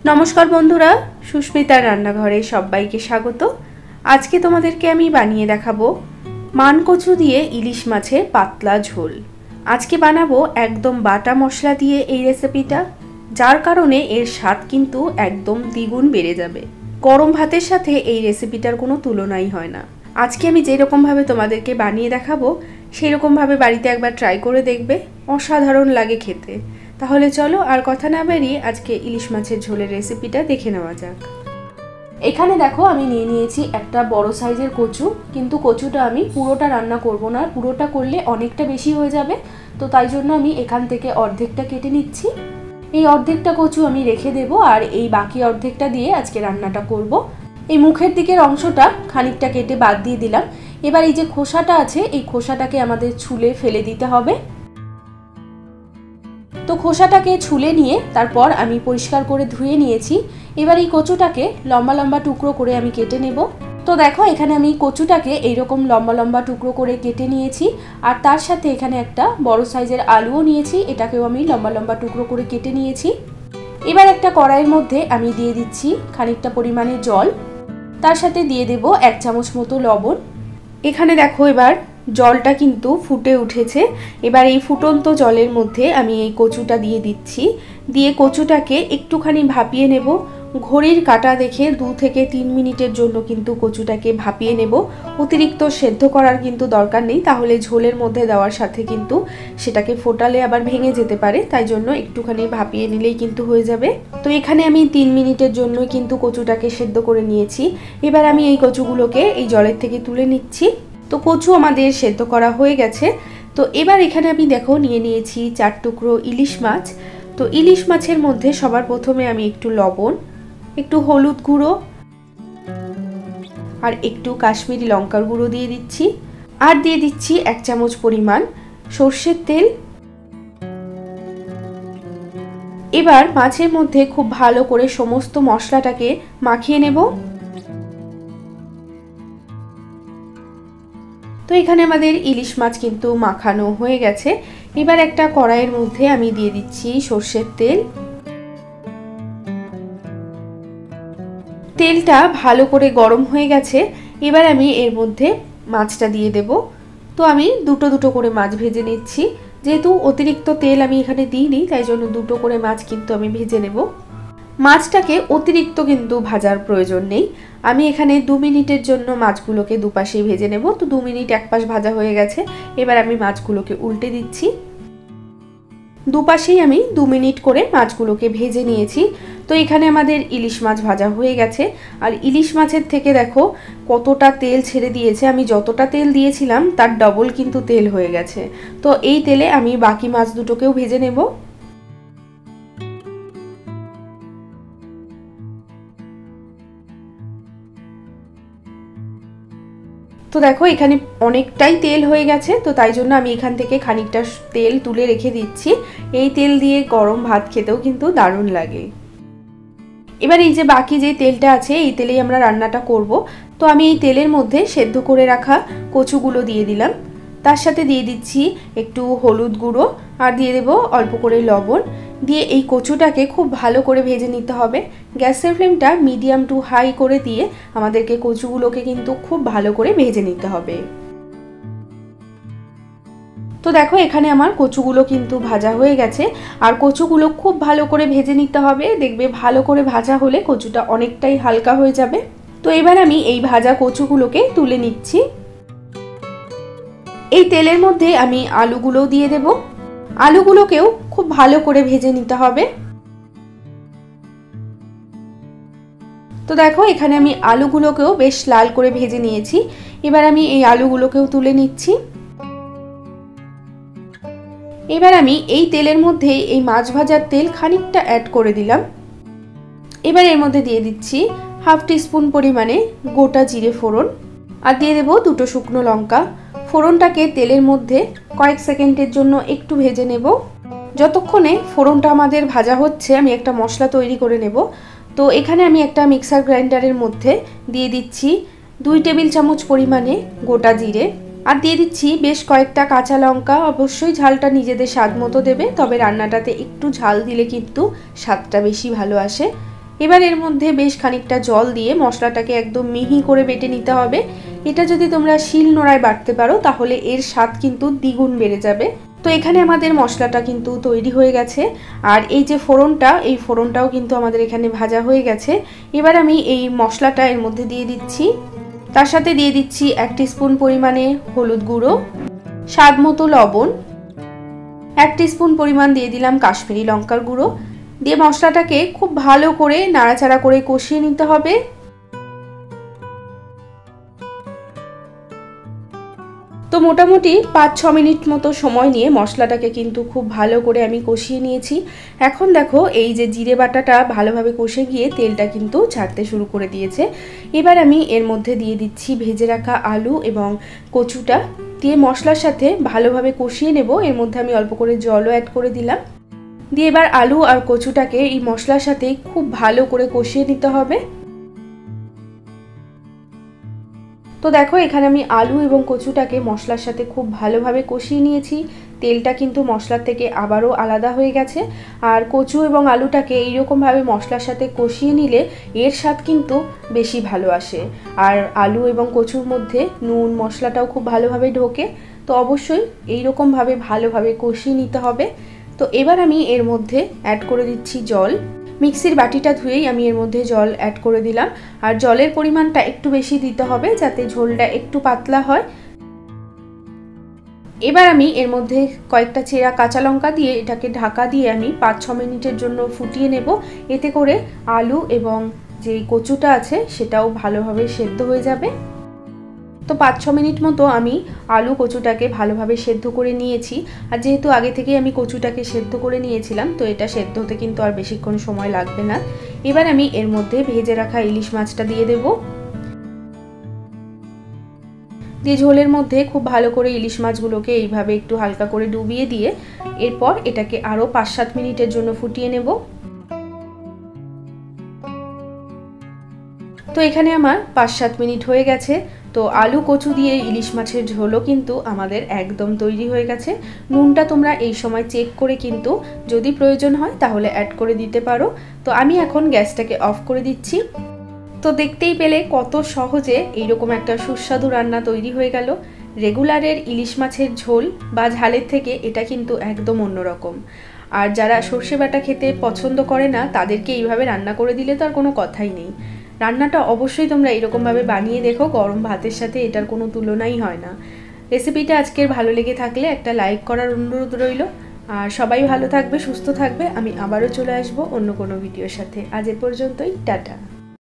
নমস্কার বন্ধুরা, সুস্মিতার রান্নাঘরে সবাইকে স্বাগত। আজকে তোমাদেরকে আমি বানিয়ে দেখাবো মানকচু দিয়ে ইলিশ মাছের পাতলা ঝোল। আজকে বানাবো একদম বাটা মশলা দিয়ে এই রেসিপিটা, যার কারণে এর স্বাদ কিন্তু একদম দ্বিগুণ বেড়ে যাবে। গরম ভাতের সাথে এই রেসিপিটার কোনো তুলনাই হয় না। আজকে আমি যেরকমভাবে তোমাদেরকে বানিয়ে দেখাবো সেরকমভাবে বাড়িতে একবার ট্রাই করে দেখবে, অসাধারণ লাগে খেতে। তাহলে চলো আর কথা না বেরিয়ে আজকে ইলিশ মাছের ঝোলের রেসিপিটা দেখে নেওয়া যাক। এখানে দেখো আমি নিয়ে নিয়েছি একটা বড় সাইজের কচু, কিন্তু কচুটা আমি পুরোটা রান্না করব না, পুরোটা করলে অনেকটা বেশি হয়ে যাবে। তো তাই জন্য আমি এখান থেকে অর্ধেকটা কেটে নিচ্ছি। এই অর্ধেকটা কচু আমি রেখে দেব, আর এই বাকি অর্ধেকটা দিয়ে আজকে রান্নাটা করব। এই মুখের দিকের অংশটা খানিকটা কেটে বাদ দিয়ে দিলাম। এবার এই যে খোসাটা আছে, এই খোসাটাকে আমাদের ছুলে ফেলে দিতে হবে। তো খোসাটাকে ছুলে নিয়ে তারপর আমি পরিষ্কার করে ধুয়ে নিয়েছি। এবার এই কচুটাকে লম্বা লম্বা টুকরো করে আমি কেটে নেব। তো দেখো এখানে আমি কচুটাকে এইরকম লম্বা লম্বা টুকরো করে কেটে নিয়েছি, আর তার সাথে এখানে একটা বড় সাইজের আলুও নিয়েছি, এটাকেও আমি লম্বা লম্বা টুকরো করে কেটে নিয়েছি। এবার একটা কড়াইয়ের মধ্যে আমি দিয়ে দিচ্ছি খানিকটা পরিমাণে জল, তার সাথে দিয়ে দেব 1 চামচ মতো লবণ। এখানে দেখো এবার জলটা কিন্তু ফুটে উঠেছে। এবার এই ফুটন্ত জলের মধ্যে আমি এই কচুটা দিয়ে দিচ্ছি, দিয়ে কচুটাকে একটুখানি ভাপিয়ে নেব। ঘড়ির কাঁটা দেখে 2 থেকে 3 মিনিটের জন্য কিন্তু কচুটাকে ভাপিয়ে নেব। অতিরিক্ত সেদ্ধ করার কিন্তু দরকার নেই, তাহলে ঝোলের মধ্যে দেওয়ার সাথে কিন্তু সেটাকে ফোটালে আবার ভেঙে যেতে পারে, তাই জন্য একটুখানি ভাপিয়ে নিলেই কিন্তু হয়ে যাবে। তো এখানে আমি 3 মিনিটের জন্য কিন্তু কচুটাকে সেদ্ধ করে নিয়েছি। এবার আমি এই কচুগুলোকে এই জলের থেকে তুলে নিচ্ছি। তো কচু আমাদের সেদ্ধ করা হয়ে গেছে। তো এবার এখানে আমি দেখো নিয়ে নিয়েছি 4 টুকরো ইলিশ মাছ। তো ইলিশ মাছের মধ্যে সবার প্রথমে আমি একটু লবণ, একটু হলুদ গুঁড়ো আর একটু কাশ্মীরি লঙ্কার গুঁড়ো দিয়ে দিচ্ছি, আর দিয়ে দিচ্ছি 1 চামচ পরিমাণ সর্ষের তেল। এবার মাছের মধ্যে খুব ভালো করে সমস্ত মশলাটাকে মাখিয়ে নেব। তো এখানে আমাদের ইলিশ মাছ কিন্তু মাখানো হয়ে গেছে। এবার একটা কড়াইয়ের মধ্যে আমি দিয়ে দিচ্ছি সর্ষের তেল। তেলটা ভালো করে গরম হয়ে গেছে। এবার আমি এর মধ্যে মাছটা দিয়ে দেব। তো আমি দুটো দুটো করে মাছ ভেজে নিচ্ছি, যেহেতু অতিরিক্ত তেল আমি এখানে দিইনি, তাই জন্য দুটো করে মাছ কিন্তু আমি ভেজে নেব। মাছটাকে অতিরিক্ত কিন্তু ভাজার প্রয়োজন নেই। আমি এখানে 2 মিনিটের জন্য মাছগুলোকে দুপাশেই ভেজে নেব। তো 2 মিনিট এক পাশ ভাজা হয়ে গেছে। এবার আমি মাছগুলোকে উল্টে দিচ্ছি। দুপাশেই আমি 2 মিনিট করে মাছগুলোকে ভেজে নিয়েছি। তো এখানে আমাদের ইলিশ মাছ ভাজা হয়ে গেছে, আর ইলিশ মাছের থেকে দেখো কতটা তেল ছেড়ে দিয়েছে। আমি যতটা তেল দিয়েছিলাম তার ডবল কিন্তু তেল হয়ে গেছে। তো এই তেলে আমি বাকি মাছ দুটোকেও ভেজে নেব। তো দেখো এখানে অনেকটাই তেল হয়ে গেছে, তো তাই জন্য আমি এখান থেকে খানিকটা তেল তুলে রেখে দিচ্ছি। এই তেল দিয়ে গরম ভাত খেতেও কিন্তু দারুণ লাগে। এবার এই যে বাকি যে তেলটা আছে, এই তেলেই আমরা রান্নাটা করব। তো আমি এই তেলের মধ্যে সেদ্ধ করে রাখা কচুগুলো দিয়ে দিলাম, তার সাথে দিয়ে দিচ্ছি একটু হলুদ গুঁড়ো, আর দিয়ে দেব অল্প করে লবণ। দিয়ে এই কচুটাকে খুব ভালো করে ভেজে নিতে হবে। গ্যাসের ফ্লেমটা মিডিয়াম টু হাই করে দিয়ে আমাদেরকে কচুগুলোকে কিন্তু খুব ভালো করে ভেজে নিতে হবে। তো দেখো এখানে আমার কচুগুলো কিন্তু ভাজা হয়ে গেছে, আর কচুগুলো খুব ভালো করে ভেজে নিতে হবে। দেখবে ভালো করে ভাজা হলে কচুটা অনেকটাই হালকা হয়ে যাবে। তো এবার আমি এই ভাজা কচুগুলোকে তুলে নিচ্ছি। এই তেলের মধ্যে আমি আলুগুলোও দিয়ে দেব। আলুগুলোকেও খুব ভালো করে ভেজে নিতে হবে। তো দেখো এখানে আমি আলুগুলোকেও বেশ লাল করে ভেজে নিয়েছি। এবার আমি এই আলুগুলোকেও তুলে নিচ্ছি। এবার আমি এই তেলের মধ্যে এই মাছ ভাজার তেল খানিকটা অ্যাড করে দিলাম। এবার এর মধ্যে দিয়ে দিচ্ছি 1/2 টিস্পুন পরিমাণে গোটা জিরে ফোড়ন, আর দিয়ে দেব 2টো শুকনো লঙ্কা। ফোড়নটাকে তেলের মধ্যে কয়েক সেকেন্ডের জন্য একটু ভেজে নেব। যতক্ষণে ফোড়নটা আমাদের ভাজা হচ্ছে আমি একটা মশলা তৈরি করে নেব। তো এখানে আমি একটা মিক্সার গ্রাইন্ডারের মধ্যে দিয়ে দিচ্ছি 2 টেবিল চামচ পরিমাণে গোটা জিরে, আর দিয়ে দিচ্ছি বেশ কয়েকটা কাঁচা লঙ্কা। অবশ্যই ঝালটা নিজেদের স্বাদ মতো দেবে, তবে রান্নাটাতে একটু ঝাল দিলে কিন্তু স্বাদটা বেশি ভালো আসে। এবার এর মধ্যে বেশ খানিকটা জল দিয়ে মশলাটাকে একদম মিহি করে বেটে নিতে হবে। এটা যদি তোমরা শিল নোড়ায় বাটতে পারো তাহলে এর স্বাদ কিন্তু দ্বিগুণ বেড়ে যাবে। তো এখানে আমাদের মশলাটা কিন্তু তৈরি হয়ে গেছে। আর এই যে ফোড়নটা, এই ফোড়নটাও কিন্তু আমাদের এখানে ভাজা হয়ে গেছে। এবার আমি এই মশলাটা এর মধ্যে দিয়ে দিচ্ছি। তার সাথে দিয়ে দিচ্ছি 1 টিস্পুন পরিমাণে হলুদ গুঁড়ো, স্বাদ মতো লবণ, 1 টিস্পুন পরিমাণ দিয়ে দিলাম কাশ্মীরি লঙ্কার গুঁড়ো। দিয়ে মশলাটাকে খুব ভালো করে নাড়াচাড়া করে কষিয়ে নিতে হবে। তো মোটামুটি 5-6 মিনিট মতো সময় নিয়ে মশলাটাকে কিন্তু খুব ভালো করে আমি কষিয়ে নিয়েছি। এখন দেখো এই যে জিরে বাটাটা ভালোভাবে কষে গিয়ে তেলটা কিন্তু ছাড়তে শুরু করে দিয়েছে। এবার আমি এর মধ্যে দিয়ে দিচ্ছি ভেজে রাখা আলু এবং কচুটা, দিয়ে মশলার সাথে ভালোভাবে কষিয়ে নেব। এর মধ্যে আমি অল্প করে জলও অ্যাড করে দিলাম। দিয়ে এবার আলু আর কচুটাকে এই মশলার সাথে খুব ভালো করে কষিয়ে নিতে হবে। তো দেখো এখানে আমি আলু এবং কচুটাকে মশলার সাথে খুব ভালোভাবে কষিয়ে নিয়েছি। তেলটা কিন্তু মশলার থেকে আবারও আলাদা হয়ে গেছে। আর কচু এবং আলুটাকে এইরকমভাবে মশলার সাথে কষিয়ে নিলে এর স্বাদ কিন্তু বেশি ভালো আসে। আর আলু এবং কচুর মধ্যে নুন মশলাটাও খুব ভালোভাবে ঢোকে। তো অবশ্যই এইরকমভাবে ভালোভাবে কষিয়ে নিতে হবে। তো এবার আমি এর মধ্যে অ্যাড করে দিচ্ছি জল। মিক্সির বাটিটা ধুয়েই আমি এর মধ্যে জল অ্যাড করে দিলাম। আর জলের পরিমাণটা একটু বেশি দিতে হবে যাতে ঝোলটা একটু পাতলা হয়। এবার আমি এর মধ্যে কয়েকটা চেরা কাঁচা লঙ্কা দিয়ে এটাকে ঢাকা দিয়ে আমি 5-6 মিনিটের জন্য ফুটিয়ে নেব। এতে করে আলু এবং যে কচুটা আছে সেটাও ভালোভাবে সেদ্ধ হয়ে যাবে। তো 5-6 মিনিট মতো আমি আলু কচুটাকে ভালোভাবে সেদ্ধ করে নিয়েছি। আর যেহেতু আগে থেকেই আমি কচুটাকে সেদ্ধ করে নিয়েছিলাম তো এটা সেদ্ধ হতে কিন্তু আর বেশিক্ষণ সময় লাগবে না। এবার আমি এর মধ্যে ভেজে রাখা ইলিশ মাছটা দিয়ে দেব। দিয়ে ঝোলের মধ্যে খুব ভালো করে ইলিশ মাছগুলোকে এইভাবে একটু হালকা করে ডুবিয়ে দিয়ে এরপর এটাকে আরও 5-7 মিনিটের জন্য ফুটিয়ে নেব। তো এখানে আমার 5-7 মিনিট হয়ে গেছে। তো আলু কচু দিয়ে ইলিশ মাছের ঝোলও কিন্তু আমাদের একদম তৈরি হয়ে গেছে। নুনটা তোমরা এই সময় চেক করে কিন্তু যদি প্রয়োজন হয় তাহলে অ্যাড করে দিতে পারো। তো আমি এখন গ্যাসটাকে অফ করে দিচ্ছি। তো দেখতেই পেলে কত সহজে এইরকম একটা সুস্বাদু রান্না তৈরি হয়ে গেল। রেগুলারের ইলিশ মাছের ঝোল বা ঝালের থেকে এটা কিন্তু একদম অন্যরকম। আর যারা সর্ষে বাটা খেতে পছন্দ করে না তাদেরকে এইভাবে রান্না করে দিলে তো আর কোনো কথাই নেই। রান্নাটা অবশ্যই তোমরা এরকমভাবে বানিয়ে দেখো, গরম ভাতের সাথে এটার কোনো তুলনাই হয় না। রেসিপিটা আজকের ভালো লেগে থাকলে একটা লাইক করার অনুরোধ রইল। আর সবাই ভালো থাকবে, সুস্থ থাকবে। আমি আবারও চলে আসবো অন্য কোনো ভিডিওর সাথে। আজ এ পর্যন্তই, টাটা।